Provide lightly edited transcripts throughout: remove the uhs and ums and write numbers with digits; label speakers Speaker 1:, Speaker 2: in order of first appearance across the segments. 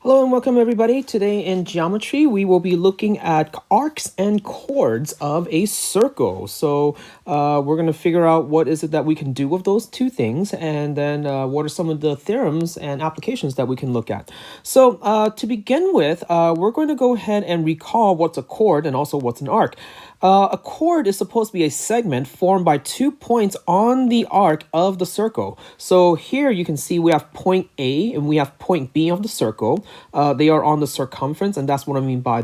Speaker 1: Hello and welcome everybody. Today in geometry we will be looking at arcs and chords of a circle. So we're going to figure out what is it that we can do with those two things, and then what are some of the theorems and applications that we can look at. So to begin with, we're going to go ahead and recall what's a chord and also what's an arc. A chord is supposed to be a segment formed by 2 points on the arc of the circle. So here you can see we have point A and we have point B of the circle. They are on the circumference, and that's what I mean by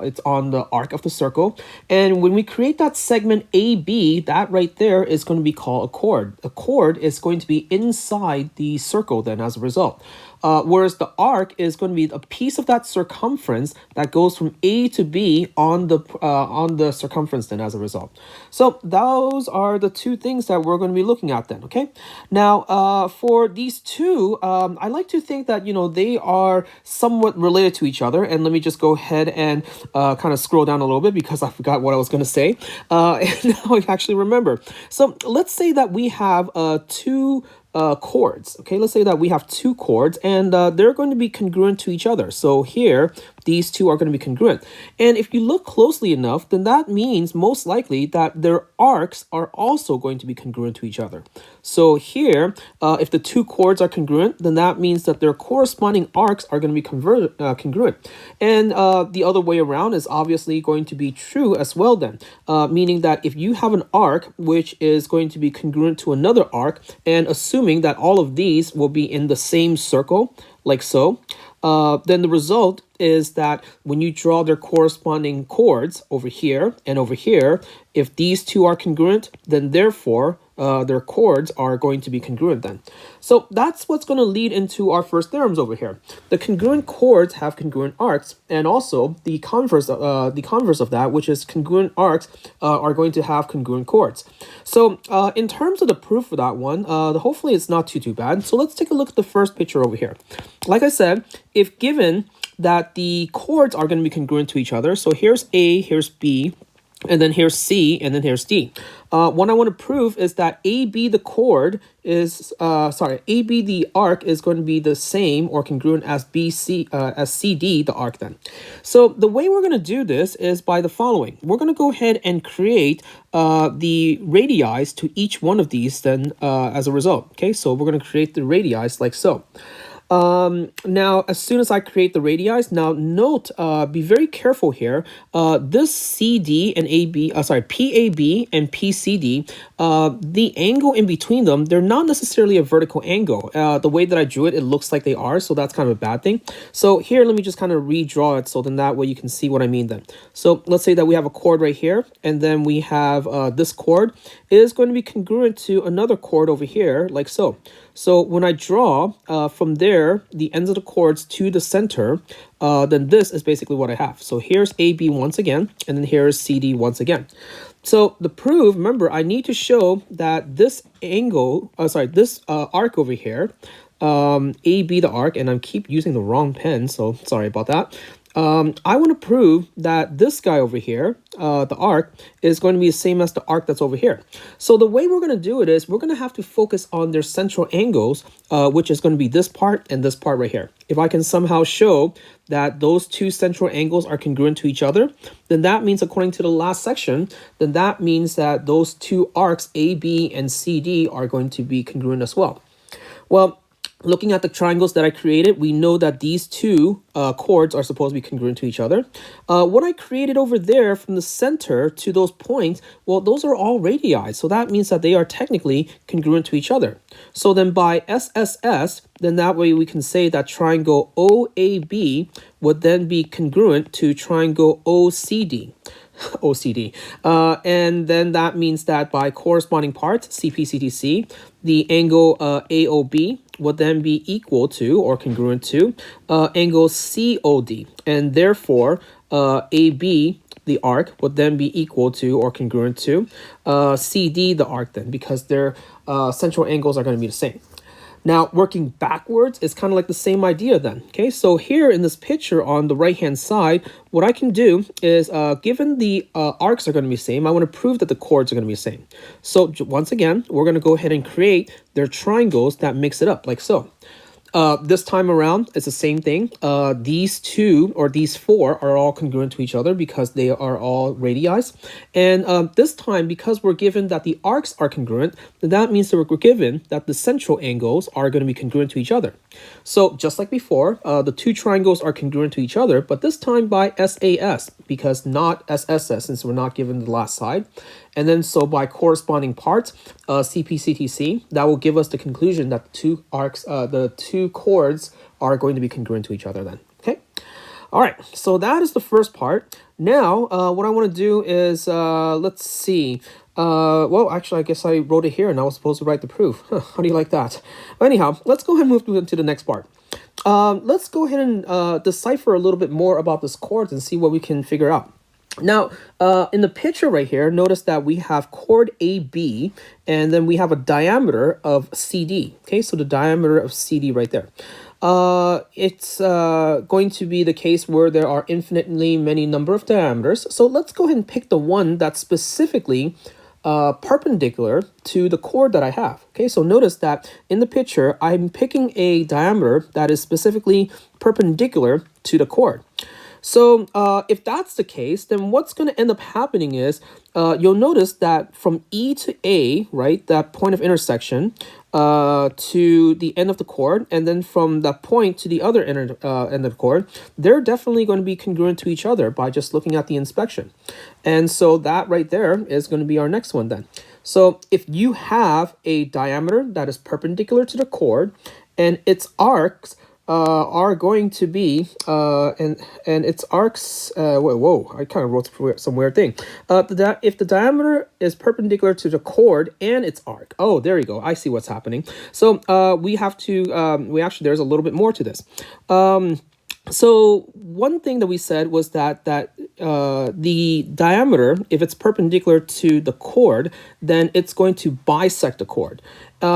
Speaker 1: it's on the arc of the circle. And when we create that segment AB, that right there is going to be called a chord. A chord is going to be inside the circle then as a result. Whereas the arc is going to be a piece of that circumference that goes from A to B on the circumference then as a result. So those are the two things that we're going to be looking at then, okay? Now, for these two, I like to think that, they are somewhat related to each other. And let me just go ahead and kind of scroll down a little bit because I forgot what I was going to say. And now I actually remember. So let's say that we have two chords. Okay, let's say that we have two chords and they're going to be congruent to each other. So here, these two are going to be congruent. And if you look closely enough, then that means most likely that their arcs are also going to be congruent to each other. So here, if the two chords are congruent, then that means that their corresponding arcs are going to be congruent. And the other way around is obviously going to be true as well then, meaning that if you have an arc which is going to be congruent to another arc, and assuming that all of these will be in the same circle, like so, then the result is that when you draw their corresponding chords over here and over here, if these two are congruent, then therefore their chords are going to be congruent then. So that's what's going to lead into our first theorems over here. The congruent chords have congruent arcs, and also the converse of that, which is congruent arcs, are going to have congruent chords. So in terms of the proof for that one, hopefully it's not too bad. So let's take a look at the first picture over here. Like I said, if given that the chords are going to be congruent to each other, so here's A, here's B, and then here's C, and then here's D. What I want to prove is that AB the chord is, AB the arc is going to be the same or congruent as CD the arc then. So the way we're going to do this is by the following. We're going to go ahead and create the radii to each one of these then as a result. Okay, so we're going to create the radii like so. Now, as soon as I create the radii, now note, be very careful here. This CD and PAB and PCD, the angle in between them, they're not necessarily a vertical angle. The way that I drew it, it looks like they are, so that's kind of a bad thing. So here, let me just kind of redraw it so then that way you can see what I mean then. So let's say that we have a chord right here, and then we have this chord is going to be congruent to another chord over here, like so. So when I draw from there, the ends of the chords to the center, then this is basically what I have. So here's AB once again, and then here's CD once again. So the proof, remember, I need to show that this angle, this arc over here, AB the arc, and I keep using the wrong pen, so sorry about that. I want to prove that this guy over here, the arc, is going to be the same as the arc that's over here. So the way we're going to do it is we're going to have to focus on their central angles, which is going to be this part and this part right here. If I can somehow show that those two central angles are congruent to each other, then that means, according to the last section, then that means that those two arcs, AB and CD, are going to be congruent as well. Well, looking at the triangles that I created, we know that these two chords are supposed to be congruent to each other. What I created over there from the center to those points, well, those are all radii. So that means that they are technically congruent to each other. So then by SSS, then that way we can say that triangle OAB would then be congruent to triangle OCD. And then that means that by corresponding parts, CPCTC, the angle AOB would then be equal to or congruent to angle COD. And therefore, AB, the arc, would then be equal to or congruent to CD, the arc then, because their central angles are going to be the same. Now, working backwards is kind of like the same idea then. Okay, so here in this picture on the right-hand side, what I can do is, given the arcs are going to be the same, I want to prove that the chords are going to be the same. So once again, we're going to go ahead and create their triangles that mix it up like so. This time around, it's the same thing. These two or these four are all congruent to each other because they are all radii. And this time, because we're given that the arcs are congruent, then that means that we're given that the central angles are going to be congruent to each other. So just like before, the two triangles are congruent to each other, but this time by SAS because not SSS since we're not given the last side. And then so by corresponding parts, CPCTC, that will give us the conclusion that the two arcs, the two chords are going to be congruent to each other then, okay? All right, so that is the first part. Now, what I want to do is, let's see. Well, actually, I guess I wrote it here and I was supposed to write the proof. Huh, how do you like that? But anyhow, let's go ahead and move into the next part. Let's go ahead and decipher a little bit more about this chords and see what we can figure out. Now, in the picture right here, notice that we have chord AB, and then we have a diameter of CD. Okay, so the diameter of CD right there. It's going to be the case where there are infinitely many number of diameters. So let's go ahead and pick the one that's specifically perpendicular to the chord that I have. Okay, so notice that in the picture, I'm picking a diameter that is specifically perpendicular to the chord. So if that's the case, then what's going to end up happening is you'll notice that from E to A, right, that point of intersection to the end of the chord, and then from that point to the other end of the chord, they're definitely going to be congruent to each other by just looking at the inspection. And so that right there is going to be our next one then. So if you have a diameter that is perpendicular to the chord and its arcs are going to be and its arcs whoa, I kind of wrote some weird thing. If the diameter is perpendicular to the chord and its arc, oh, there you go, I see what's happening. So we have to there's a little bit more to this. So one thing that we said was that the diameter, if it's perpendicular to the chord, then it's going to bisect the chord.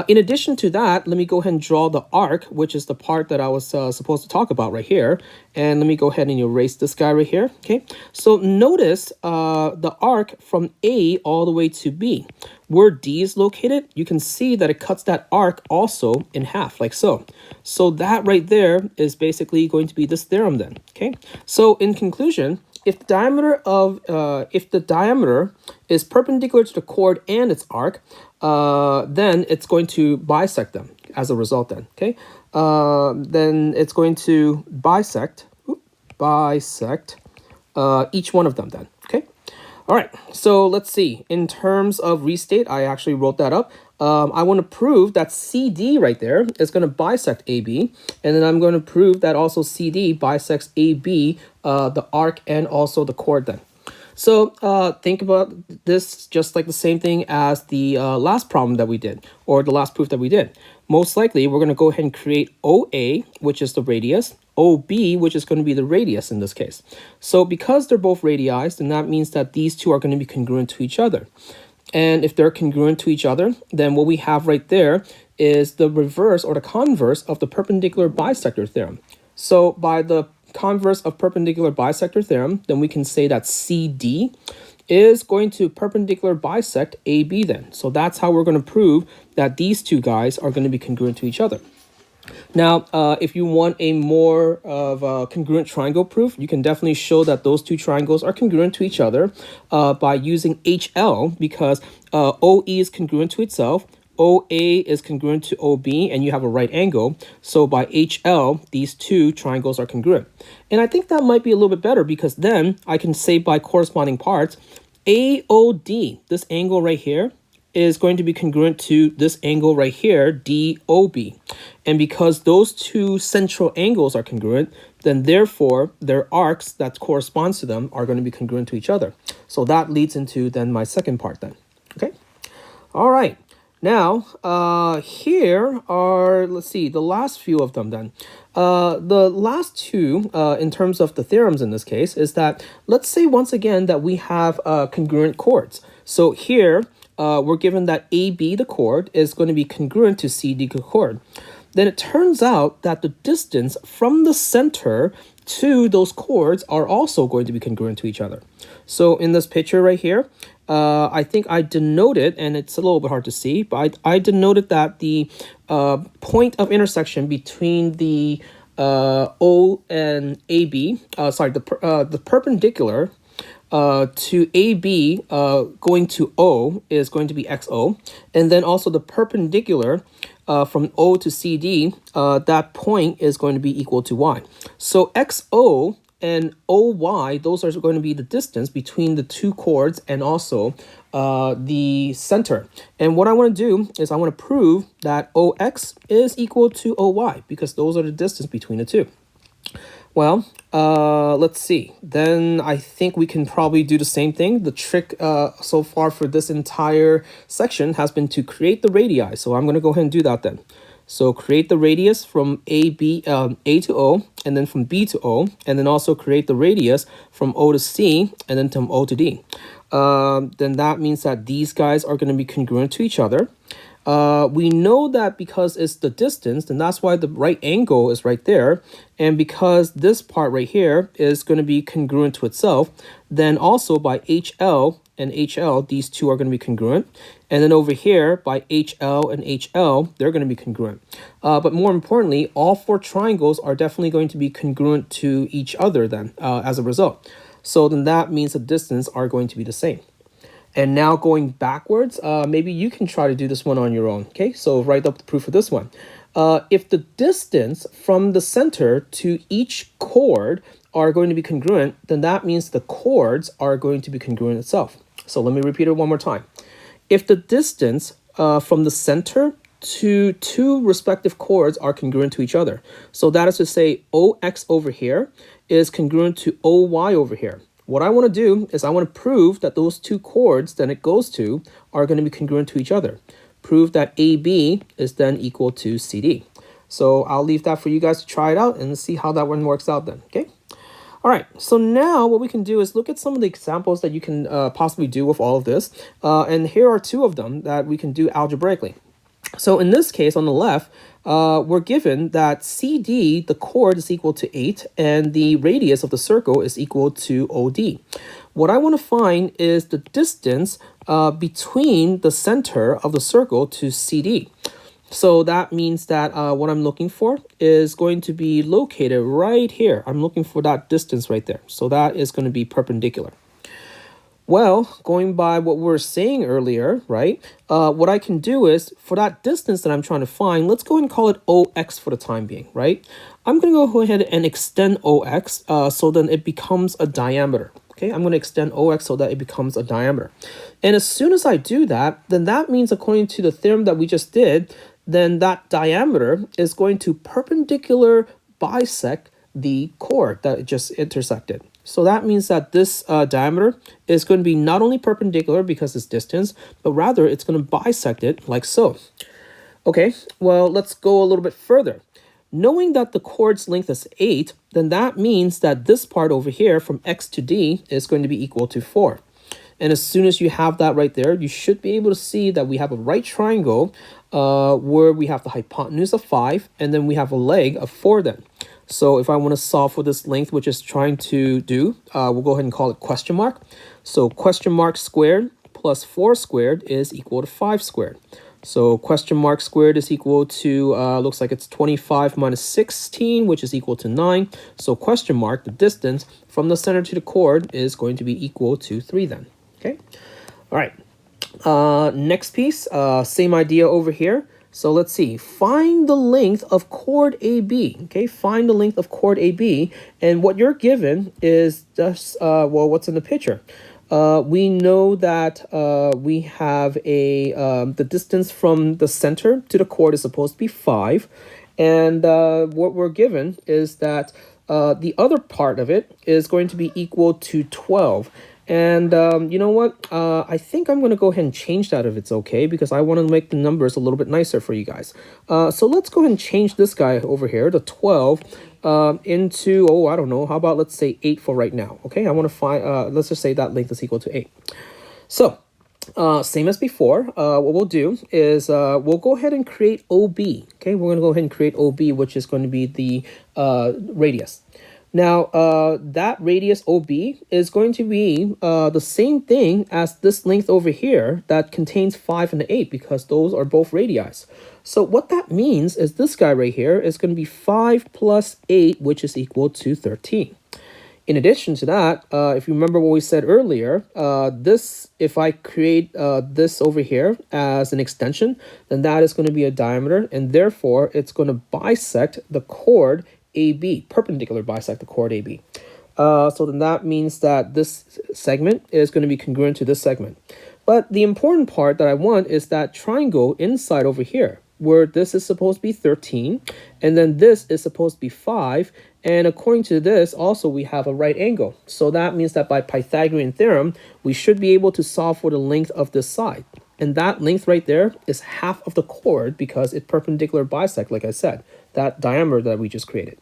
Speaker 1: In addition to that, let me go ahead and draw the arc, which is the part that I was supposed to talk about right here. And let me go ahead and erase this guy right here. Okay, so notice the arc from A all the way to B. Where D is located, you can see that it cuts that arc also in half, like so. So that right there is basically going to be this theorem then. Okay, so in conclusion, if the diameter is perpendicular to the chord and its arc, then it's going to bisect them as a result then, okay? Then it's going to bisect each one of them then, okay? All right, so let's see. In terms of restate, I actually wrote that up. I want to prove that CD right there is going to bisect AB, and then I'm going to prove that also CD bisects AB, the arc, and also the chord then. So think about this just like the same thing as the last problem that we did, or the last proof that we did. Most likely, we're going to go ahead and create OA, which is the radius, OB, which is going to be the radius in this case. So because they're both radii, then that means that these two are going to be congruent to each other. And if they're congruent to each other, then what we have right there is the reverse or the converse of the perpendicular bisector theorem. So by the converse of perpendicular bisector theorem, then we can say that CD is going to perpendicular bisect AB then. So that's how we're going to prove that these two guys are going to be congruent to each other. Now, if you want a more of a congruent triangle proof, you can definitely show that those two triangles are congruent to each other by using HL, because OE is congruent to itself, OA is congruent to OB, and you have a right angle. So by HL, these two triangles are congruent. And I think that might be a little bit better, because then I can say by corresponding parts, AOD, this angle right here, is going to be congruent to this angle right here, DOB. And because those two central angles are congruent, then therefore their arcs that corresponds to them are going to be congruent to each other. So that leads into then my second part then. Okay. All right. Now, here are, let's see, the last few of them then. The last two, in terms of the theorems in this case, is that, let's say once again that we have congruent chords. So here, we're given that AB, the chord, is going to be congruent to CD, the chord. Then it turns out that the distance from the center to those chords are also going to be congruent to each other. So in this picture right here, I think I denoted, and it's a little bit hard to see, but I denoted that the point of intersection between the O and AB, the perpendicular to AB going to O is going to be XO. And then also the perpendicular from O to CD, that point is going to be equal to Y. So XO and OY, those are going to be the distance between the two chords and also the center. And what I want to do is I want to prove that OX is equal to OY because those are the distance between the two. Well, let's see. Then I think we can probably do the same thing. The trick so far for this entire section has been to create the radii. So I'm going to go ahead and do that then. So create the radius from A to O, and then from B to O, and then also create the radius from O to C, and then from O to D. Then that means that these guys are going to be congruent to each other. We know that because it's the distance, and that's why the right angle is right there. And because this part right here is going to be congruent to itself, then also by HL and HL, these two are going to be congruent. And then over here by HL and HL, they're going to be congruent. But more importantly, all four triangles are definitely going to be congruent to each other then as a result. So then that means the distance are going to be the same. And now going backwards, maybe you can try to do this one on your own. Okay, so write up the proof for this one. If the distance from the center to each chord are going to be congruent, then that means the chords are going to be congruent itself. So let me repeat it one more time. If the distance from the center to two respective chords are congruent to each other, so that is to say OX over here is congruent to OY over here. What I want to do is I want to prove that those two chords that it goes to are going to be congruent to each other. Prove that AB is then equal to CD. So I'll leave that for you guys to try it out and see how that one works out then, okay? All right, so now what we can do is look at some of the examples that you can possibly do with all of this. And here are two of them that we can do algebraically. So in this case, on the left, we're given that CD, the chord, is equal to 8, and the radius of the circle is equal to OD. What I want to find is the distance between the center of the circle to CD. So that means that what I'm looking for is going to be located right here. I'm looking for that distance right there. So that is going to be perpendicular. Well, going by what we were saying earlier, right, what I can do is, for that distance that I'm trying to find, let's go ahead and call it OX for the time being, right? I'm going to go ahead and extend OX so then it becomes a diameter. Okay, I'm going to extend OX so that it becomes a diameter. And as soon as I do that, then that means, according to the theorem that we just did, then that diameter is going to perpendicular bisect the chord that it just intersected. So that means that this diameter is going to be not only perpendicular because it's distance, but rather it's going to bisect it like so. Okay, well, let's go a little bit further. Knowing that the chord's length is 8, then that means that this part over here from X to D is going to be equal to 4. And as soon as you have that right there, you should be able to see that we have a right triangle where we have the hypotenuse of 5, and then we have a leg of 4 then. So if I want to solve for this length, which is trying to do, we'll go ahead and call it question mark. So question mark squared plus 4 squared is equal to 5 squared. So question mark squared is equal to, looks like it's 25 minus 16, which is equal to 9. So question mark, the distance from the center to the chord is going to be equal to 3 then. Okay. All right. Next piece, same idea over here. So let's see, find the length of chord AB, okay? Find the length of chord AB, and what you're given is just, well, what's in the picture? We know that we have the distance from the center to the chord is supposed to be 5, and what we're given is that the other part of it is going to be equal to 12. And you know what? I think I'm going to go ahead and change that if it's okay, because I want to make the numbers a little bit nicer for you guys. So let's go ahead and change this guy over here, the 12, into, oh, I don't know. How about let's say 8 for right now? Okay, I want to find, let's just say that length is equal to 8. So same as before, what we'll do is we'll go ahead and create OB. Okay, we're going to go ahead and create OB, which is going to be the radius. Now, that radius OB is going to be the same thing as this length over here that contains 5 and 8 because those are both radii. So what that means is this guy right here is going to be 5 plus 8, which is equal to 13. In addition to that, if you remember what we said earlier, if I create this over here as an extension, then that is going to be a diameter, and therefore it's going to bisect the chord AB, perpendicular bisect the chord AB. So then that means that this segment is going to be congruent to this segment. But the important part that I want is that triangle inside over here, where this is supposed to be 13, and then this is supposed to be 5, and according to this, also we have a right angle. So that means that by Pythagorean theorem, we should be able to solve for the length of this side. And that length right there is half of the chord because it perpendicular bisect, like I said, that diameter that we just created.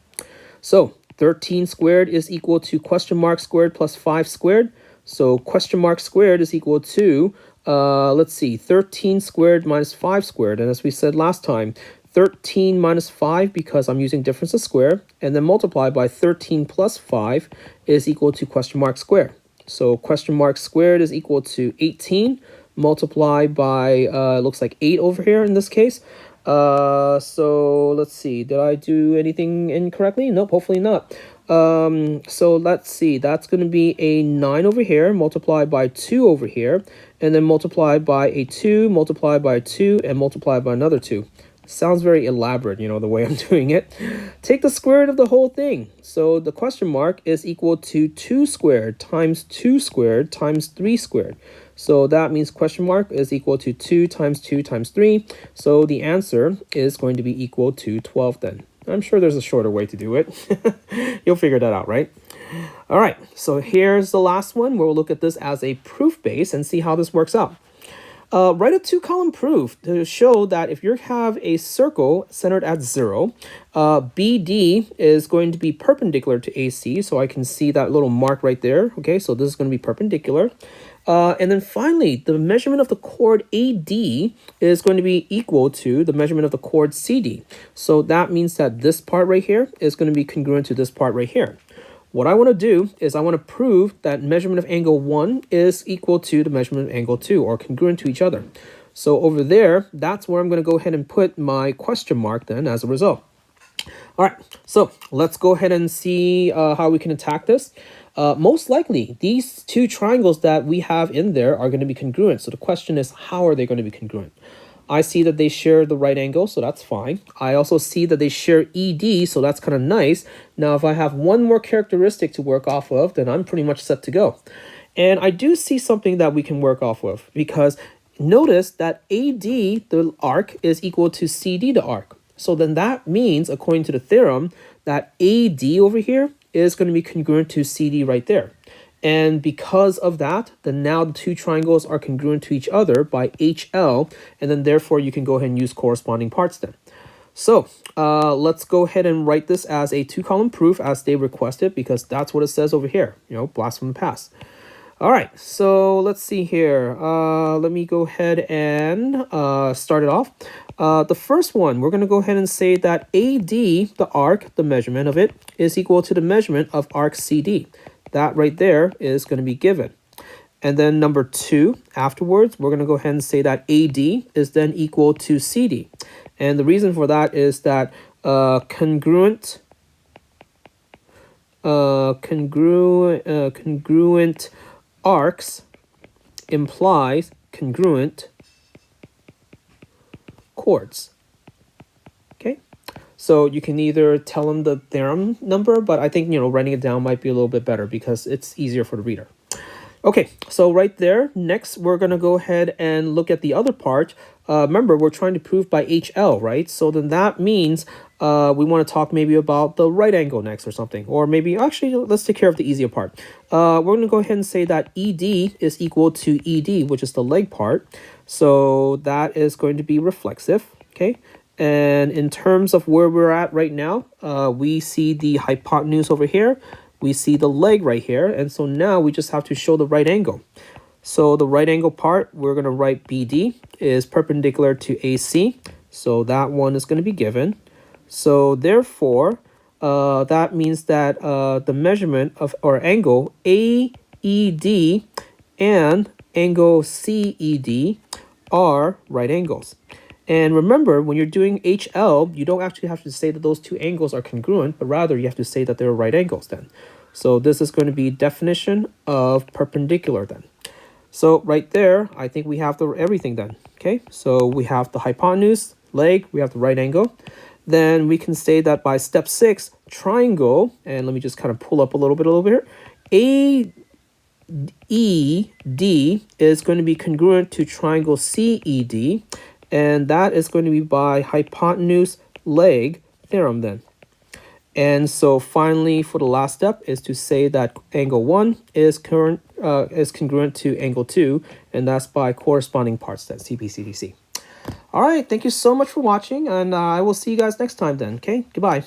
Speaker 1: So 13 squared is equal to question mark squared plus 5 squared. So question mark squared is equal to, let's see, 13 squared minus 5 squared. And as we said last time, 13 minus 5 because I'm using difference of square, and then multiply by 13 plus 5 is equal to question mark squared. So question mark squared is equal to 18 multiplied by, looks like 8 over here in this case. So let's see, did I do anything incorrectly? Nope, hopefully not. So let's see, that's going to be a 9 over here multiplied by 2 over here, and then multiplied by a 2, multiplied by a 2, and multiplied by another 2. Sounds very elaborate, you know, the way I'm doing it. Take the square root of the whole thing. So the question mark is equal to 2 squared times 2 squared times 3 squared. So that means question mark is equal to 2 times 2 times 3. So the answer is going to be equal to 12 then. I'm sure there's a shorter way to do it. You'll figure that out, right? All right, so here's the last one. We'll look at this as a proof base and see how this works out. Write a 2-column proof to show that if you have a circle centered at 0, BD is going to be perpendicular to AC, so I can see that little mark right there. Okay, so this is going to be perpendicular. And then finally, the measurement of the chord AD is going to be equal to the measurement of the chord CD. So that means that this part right here is going to be congruent to this part right here. What I want to do is I want to prove that measurement of angle 1 is equal to the measurement of angle 2, or congruent to each other. So over there, that's where I'm going to go ahead and put my question mark then as a result. All right, so let's go ahead and see how we can attack this. Most likely, these two triangles that we have in there are going to be congruent. So the question is, how are they going to be congruent? I see that they share the right angle, so that's fine. I also see that they share ED, so that's kind of nice. Now, if I have one more characteristic to work off of, then I'm pretty much set to go. And I do see something that we can work off of, because notice that AD, the arc, is equal to CD, the arc. So then that means, according to the theorem, that AD over here is going to be congruent to CD right there. And because of that, then now the two triangles are congruent to each other by HL, and then therefore you can go ahead and use corresponding parts then. So let's go ahead and write this as a 2-column proof as they requested, because that's what it says over here, you know, blast from the past. All right, so let's see here. Let me go ahead and start it off. The first one, we're going to go ahead and say that AD, the arc, the measurement of it, is equal to the measurement of arc CD. That right there is going to be given. And then number 2, afterwards, we're going to go ahead and say that AD is then equal to CD. And the reason for that is that congruent arcs implies congruent chords. Okay, so you can either tell them the theorem number, but I think, you know, writing it down might be a little bit better because it's easier for the reader. Okay, so right there, next we're going to go ahead and look at the other part. Remember, we're trying to prove by HL, right? So then that means we want to talk maybe about the right angle next or something. Or maybe, actually, let's take care of the easier part. We're going to go ahead and say that ED is equal to ED, which is the leg part. So that is going to be reflexive, okay? And in terms of where we're at right now, we see the hypotenuse over here. We see the leg right here. And so now we just have to show the right angle. So the right angle part, we're going to write BD is perpendicular to AC. So that one is going to be given. So therefore, that means that the measurement of or angle AED and angle CED are right angles. And remember, when you're doing HL, you don't actually have to say that those two angles are congruent, but rather you have to say that they're right angles then. So this is going to be definition of perpendicular then. So right there, I think we have the everything then. Okay, so we have the hypotenuse, leg, we have the right angle. Then we can say that by step 6, triangle, and let me just kind of pull up a little bit here. AED is going to be congruent to triangle CED, and that is going to be by hypotenuse leg theorem then. And so finally, for the last step is to say that angle 1 is congruent to angle 2, and that's by corresponding parts then, CPCDC. All right, thank you so much for watching, and I will see you guys next time then, okay? Goodbye.